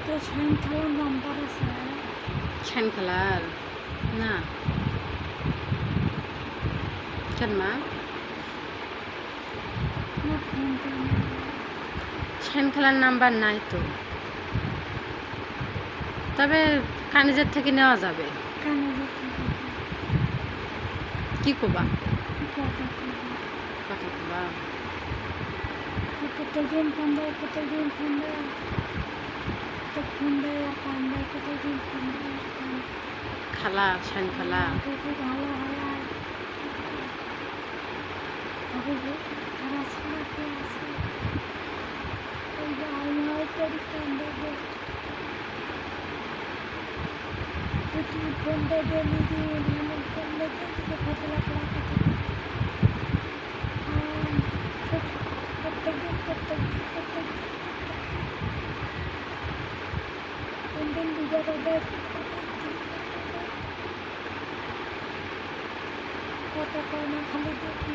তো সাইন খেলার নাম্বার আছে ছান খেলার না কেন মা আমার ফোন ছান খেলার নাম্বার নাই তো, তবে কানিজের থেকে নেওয়া যাবে। কানে যেতে কি করবা কথা কথা করবা? প্রত্যেকদিন ফোন দেয়, প্রত্যেকদিন ফোন দেয়, তো ফোন দেয় আর কান দেয়, প্রত্যেকদিন ফোন দেয় আর কান দেয়। খালা ছান খালা খুব ভালো হয় আর ভাবে যে খারাপ ছাড়া কে আছে, ওই যে আমি হয়তো কান দেবে তুমি ফোন দেবে নিজে এমন করলে দিকে ফতলা করা কথা প্রত্যেকদিন কোন দিন দুবার ওদের কত কর্ম খালি দেখি